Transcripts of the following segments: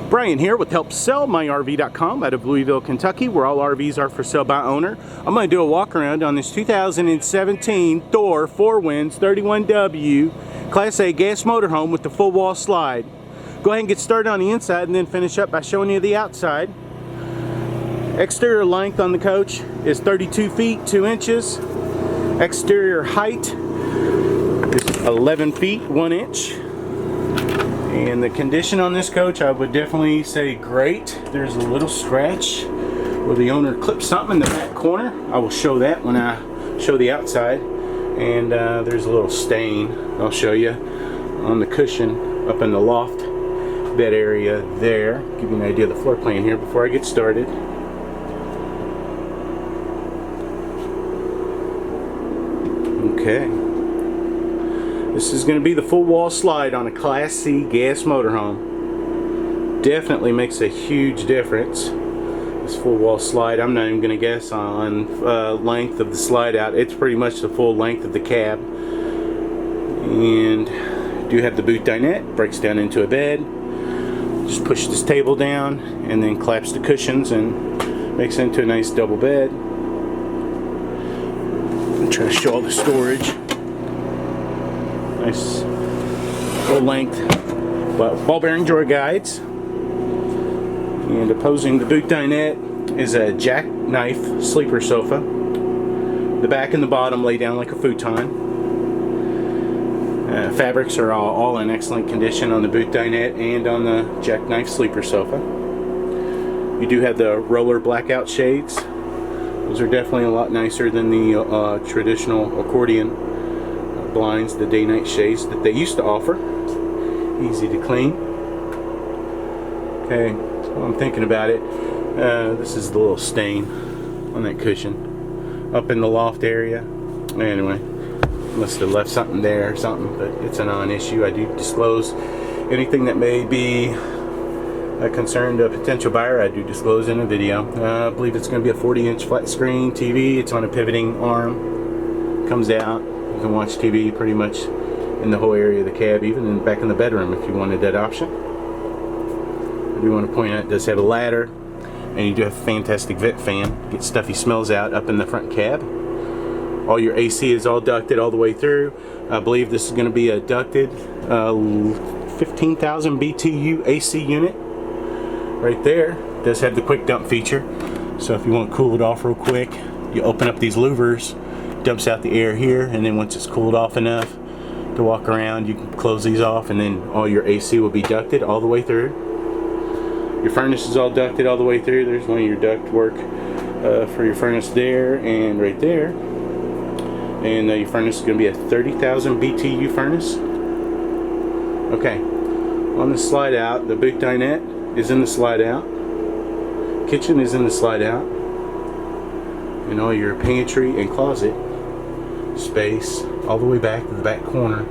Brian here with HelpSellMyRV.com out of Louisville, Kentucky, where all RVs are for sale by owner. I'm going to do a walk around on this 2017 Thor Four Winds 31W Class A gas motorhome with the full wall slide. Go ahead and get started on the inside and then finish up by showing you the outside. Exterior length on the coach is 32 feet 2 inches. Exterior height is 11 feet 1 inch. And the condition on this coach, I would definitely say great. There's a little scratch where the owner clipped something in the back corner. I will show that when I show the outside. And there's a little stain I'll show you on the cushion up in the loft bed area there. Give you an idea of the floor plan here before I get started. Okay. This is going to be the full wall slide on a Class C gas motorhome. Definitely makes a huge difference. This full wall slide, I'm not even going to guess on length of the slide out. It's pretty much the full length of the cab. And do have the boot dinette, breaks down into a bed. Just push this table down and then claps the cushions and makes it into a nice double bed. I'm trying to show all the storage. Nice full length ball bearing drawer guides. And opposing the boot dinette is a Jackknife sleeper sofa. The back and the bottom lay down like a futon. Fabrics are all in excellent condition on the boot dinette and on the Jackknife sleeper sofa. You do have the roller blackout shades. Those are definitely a lot nicer than the traditional accordion blinds, the day-night shades that they used to offer. Easy to clean. Okay, while I'm thinking about it, this is the little stain on that cushion up in the loft area. Anyway, must have left something there or something, but it's a non-issue. I do disclose anything that may be a concern to a potential buyer. I do disclose in a video. I believe it's going to be a 40-inch flat screen TV. It's on a pivoting arm. Comes out. You can watch TV pretty much in the whole area of the cab, even back in the bedroom if you wanted that option. I do want to point out it does have a ladder, and you do have a fantastic vent fan. Get stuffy smells out up in the front cab. All your AC is all ducted all the way through. I believe this is going to be a ducted 15,000 BTU AC unit. Right there. It does have the quick dump feature. So if you want to cool it off real quick, you open up these louvers, dumps out the air here, and then once it's cooled off enough to walk around, you can close these off, and then all your AC will be ducted all the way through. Your furnace is all ducted all the way through. There's one of your duct work for your furnace there and right there. And your furnace is going to be a 30,000 BTU furnace. Okay, on the slide out, the boot dinette is in the slide out. Kitchen is in the slide out. And all your pantry and closet space all the way back to the back corner.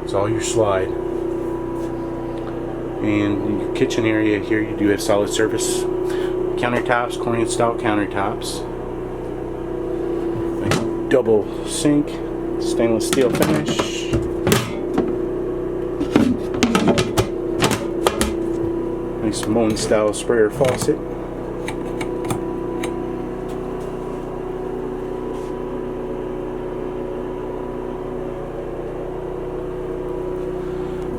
It's all your slide. And in your kitchen area here, you do have solid surface countertops, Korean style countertops. A double sink, stainless steel finish. Nice Moen style sprayer faucet.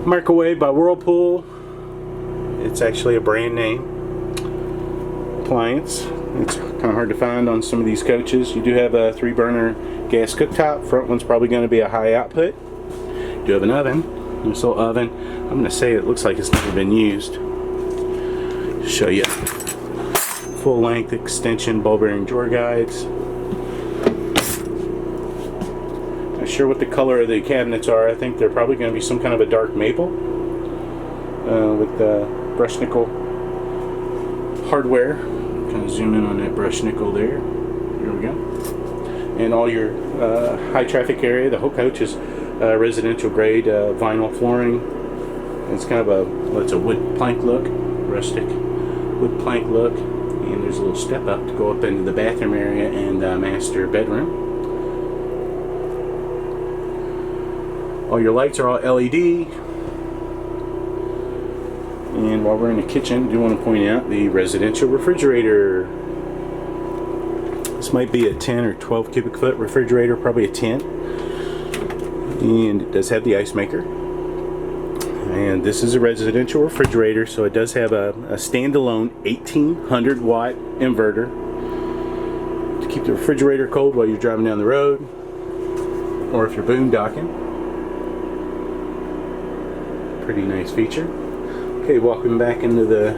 Microwave by Whirlpool. It's actually a brand name appliance. It's kind of hard to find on some of these coaches. You do have a 3-burner gas cooktop. Front one's probably going to be a high output. You do have an oven. This little oven, I'm going to say it looks like it's never been used. Show you full length extension ball bearing drawer guides. Not sure what the color of the cabinets are. I think they're probably going to be some kind of a dark maple with brushed nickel hardware. Kind of zoom in on that brushed nickel there. Here we go. And all your high traffic area. The whole coach is residential grade vinyl flooring. It's kind of it's a wood plank look, rustic wood plank look. And there's a little step up to go up into the bathroom area and master bedroom. All your lights are all LED. And while we're in the kitchen, I do want to point out the residential refrigerator. This might be a 10 or 12 cubic foot refrigerator, probably a 10. And it does have the ice maker. And this is a residential refrigerator, so it does have a standalone 1800 watt inverter to keep the refrigerator cold while you're driving down the road, or if you're boondocking. Pretty nice feature. Okay, walking back into the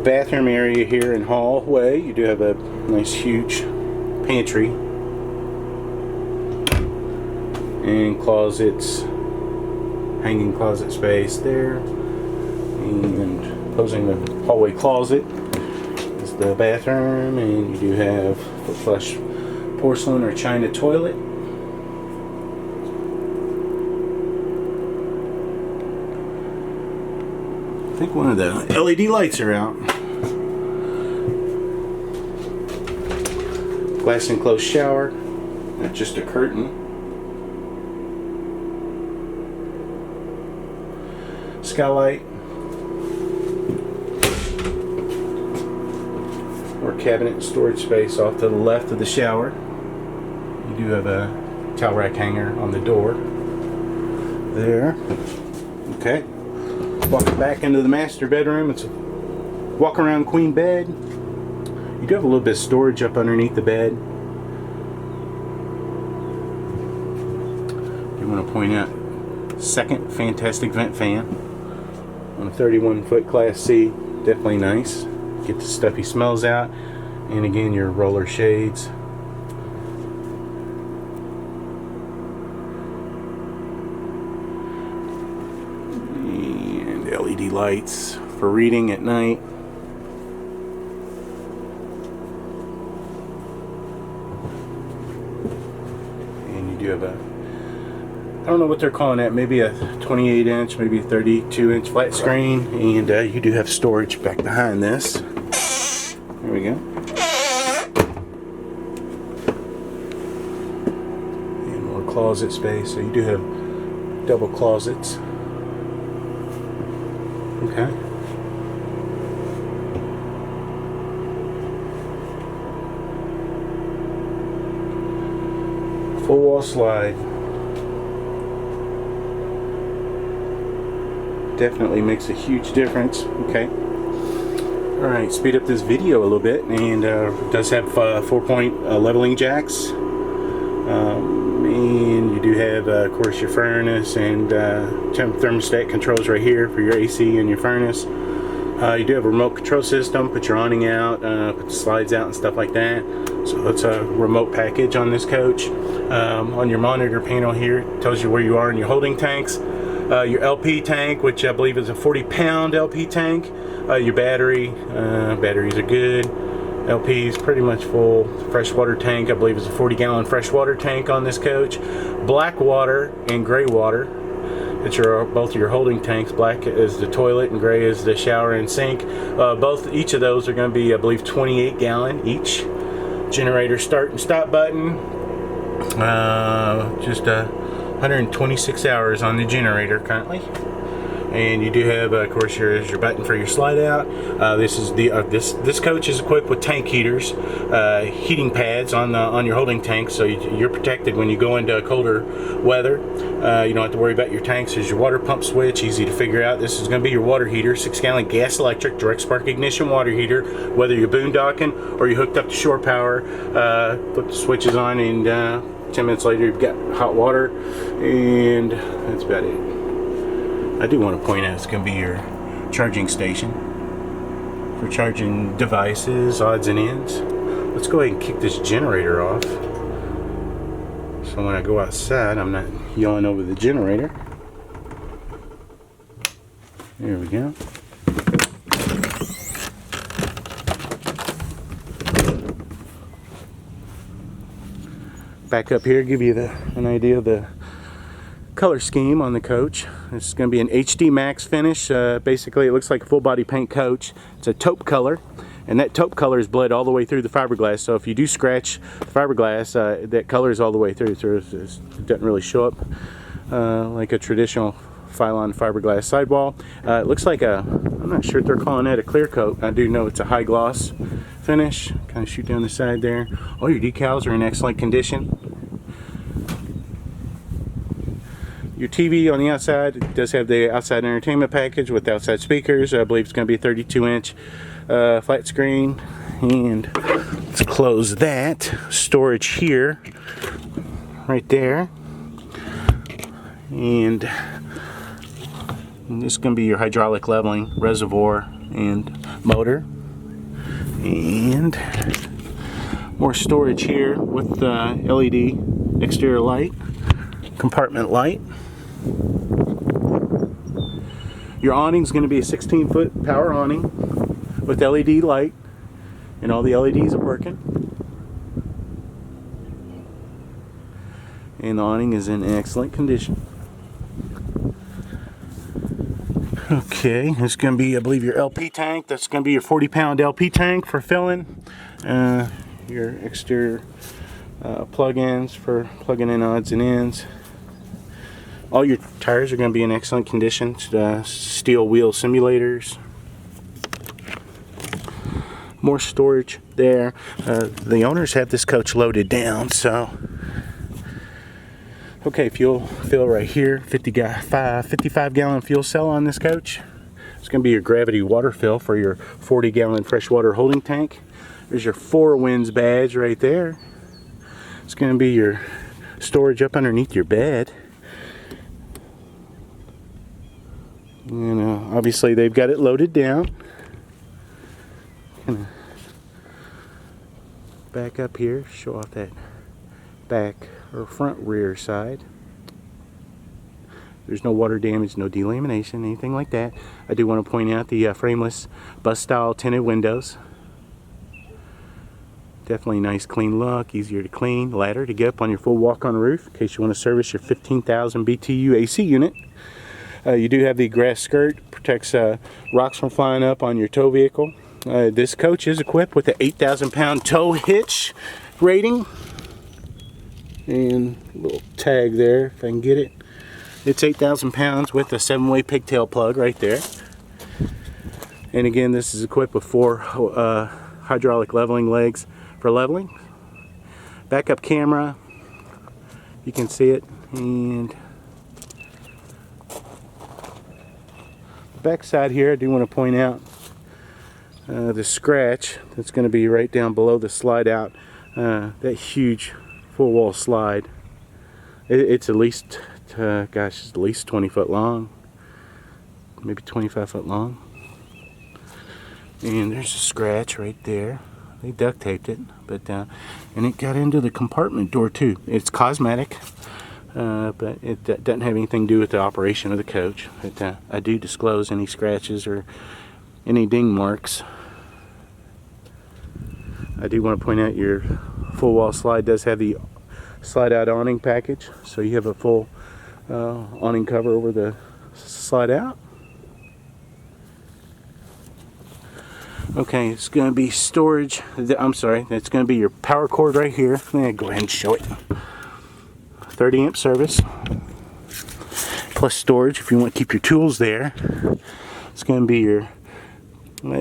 bathroom area here and hallway, you do have a nice huge pantry and closets, hanging closet space there, and opposing the hallway closet is the bathroom, and you do have foot flush porcelain or china toilet. I think one of the LED lights are out. Glass enclosed shower, not just a curtain. Skylight or cabinet storage space off to the left of the shower. You do have a towel rack hanger on the door there. Okay, walking back into the master bedroom, it's a walk around queen bed. You do have a little bit of storage up underneath the bed. You want to point out second fantastic vent fan on a 31-foot Class C. Definitely nice. Get the stuffy smells out. And again, your roller shades. And LED lights for reading at night. And you do have a, I don't know what they're calling that, maybe a 28 inch, maybe a 32 inch flat screen, and you do have storage back behind this. There we go. And more closet space, so you do have double closets. Okay. Full wall slide. Definitely makes a huge difference. Okay. Alright, speed up this video a little bit, and it does have 4-point leveling jacks. And you do have, of course, your furnace and thermostat controls right here for your AC and your furnace. You do have a remote control system, put your awning out, put the slides out and stuff like that. So it's a remote package on this coach. On your monitor panel here, it tells you where you are in your holding tanks. Your LP tank, which I believe is a 40-pound LP tank. Your batteries are good. LP is pretty much full. Freshwater tank, I believe, is a 40-gallon freshwater tank on this coach. Black water and gray water. It's both your holding tanks. Black is the toilet and gray is the shower and sink. Each of those are going to be, I believe, 28-gallon each. Generator start and stop button. Just 126 hours on the generator currently. And you do have, of course, your button for your slide out. This coach is equipped with tank heaters, heating pads on your holding tank, so you're protected when you go into colder weather. You don't have to worry about your tanks. There's your water pump switch, easy to figure out. This is going to be your water heater, 6-gallon gas electric direct spark ignition water heater. Whether you're boondocking or you hooked up to shore power, put the switches on, and 10 minutes later you've got hot water, and that's about it. I do want to point out it's going to be your charging station for charging devices, odds and ends. Let's go ahead and kick this generator off, so when I go outside I'm not yelling over the generator. There we go. Back up here, give you an idea of the color scheme on the coach. This is going to be an HD Max finish. Basically, it looks like a full body paint coach. It's a taupe color, and that taupe color is bled all the way through the fiberglass. So if you do scratch the fiberglass, that color is all the way through. So it doesn't really show up like a traditional Phylon fiberglass sidewall. It looks like I'm not sure if they're calling it a clear coat. I do know it's a high gloss finish. Kind of shoot down the side there. All your decals are in excellent condition. Your TV on the outside does have the outside entertainment package with outside speakers. I believe it's going to be a 32-inch flat screen. And let's close that. Storage here, right there. And this is going to be your hydraulic leveling reservoir and motor. And more storage here with the LED exterior light, compartment light. Your awning is going to be a 16-foot power awning with LED light, and all the LEDs are working. And the awning is in excellent condition. Okay, it's going to be, I believe, your LP tank. That's going to be your 40-pound LP tank for filling. Your exterior plug-ins for plugging in odds and ends. All your tires are going to be in excellent condition. Steel wheel simulators. More storage there. The owners have this coach loaded down, so. Okay, fuel fill right here. 55-gallon fuel cell on this coach. It's going to be your gravity water fill for your 40-gallon freshwater holding tank. There's your Four Winds badge right there. It's going to be your storage up underneath your bed. And obviously they've got it loaded down. Gonna back up here, show off that back or front rear side. There's no water damage, no delamination, anything like that. I do want to point out the frameless bus style tinted windows. Definitely nice clean look, easier to clean. Ladder to get up on your full walk-on roof in case you want to service your 15,000 BTU AC unit. You do have the grass skirt, protects rocks from flying up on your tow vehicle. This coach is equipped with an 8,000-pound tow hitch rating. And a little tag there, if I can get it. It's 8,000 pounds with a 7-way pigtail plug right there. And again, this is equipped with 4 hydraulic leveling legs for leveling. Backup camera, you can see it. And back side here, I do want to point out the scratch that's going to be right down below the slide out. That huge full wall slide. It's at least, gosh, it's at least 20 foot long, maybe 25 foot long. And there's a scratch right there. They duct taped it, but and it got into the compartment door too. It's cosmetic. But it doesn't have anything to do with the operation of the coach. But, I do disclose any scratches or any ding marks. I do want to point out your full wall slide does have the slide out awning package, so you have a full awning cover over the slide out. Okay, it's going to be storage. I'm sorry, it's going to be your power cord right here. Let me go ahead and show it. 30 amp service plus storage if you want to keep your tools there. It's going to be your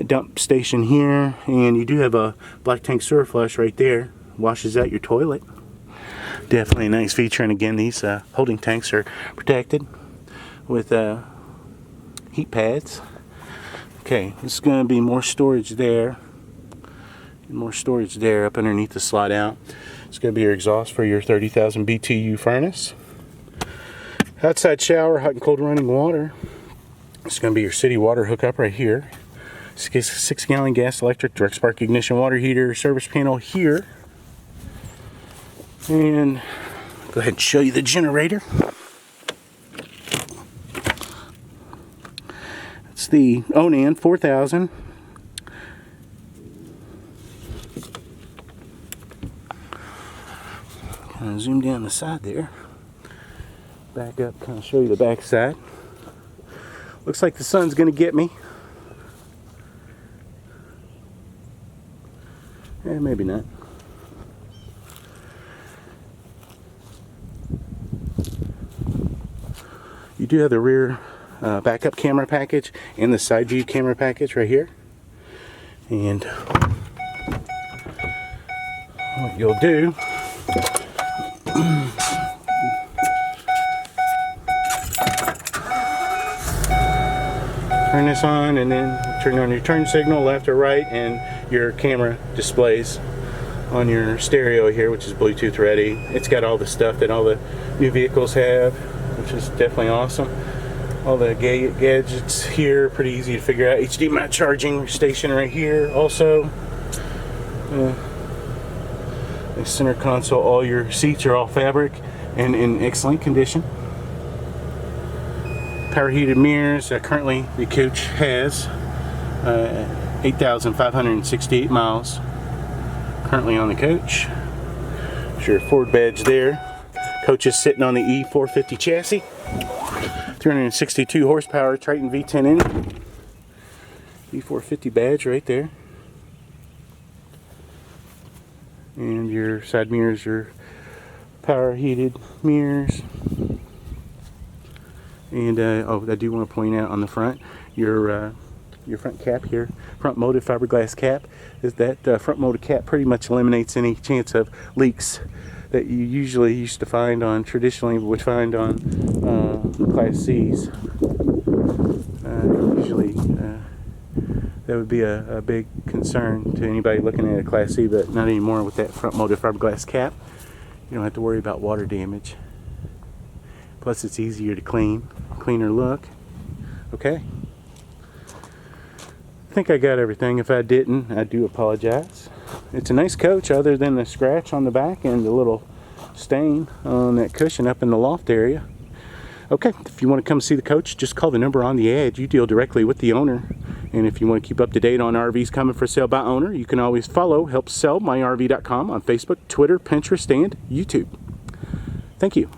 dump station here, and you do have a black tank sewer flush right there. Washes out your toilet. Definitely a nice feature, and again, these holding tanks are protected with heat pads. Okay, this is going to be more storage there. More storage there up underneath the slide out. It's going to be your exhaust for your 30,000 BTU furnace. Outside shower, hot and cold running water. It's going to be your city water hookup right here. 6-gallon gas, electric, direct spark ignition water heater, service panel here. And go ahead and show you the generator. It's the Onan 4000. Kind of zoom down the side there. Back up, kind of show you the back side. Looks like the sun's going to get me. Maybe not. You do have the rear backup camera package and the side view camera package right here. And what you'll do, turn this on and then turn on your turn signal left or right, and your camera displays on your stereo here, which is Bluetooth ready. It's got all the stuff that all the new vehicles have, which is definitely awesome. All the gadgets here, pretty easy to figure out. HDMI charging station right here. Also, the center console, all your seats are all fabric and in excellent condition. Power heated mirrors. Currently the coach has 8,568 miles currently on the coach. There's your Ford badge there. Coach is sitting on the E450 chassis. 362 horsepower Triton V10 engine. E450 badge right there. And your side mirrors are power heated mirrors. And oh, I do want to point out on the front, your front cap here, front molded fiberglass cap, is that front molded cap pretty much eliminates any chance of leaks that you usually used to find on, traditionally would find on Class C's. Usually that would be a big concern to anybody looking at a Class C, but not anymore with that front molded fiberglass cap. You don't have to worry about water damage. Plus it's easier to clean, cleaner look. Okay. I think I got everything. If I didn't, I do apologize. It's a nice coach other than the scratch on the back and the little stain on that cushion up in the loft area. Okay, if you want to come see the coach, just call the number on the ad. You deal directly with the owner. And if you want to keep up to date on RVs coming for sale by owner, you can always follow HelpSellMyRV.com on Facebook, Twitter, Pinterest, and YouTube. Thank you.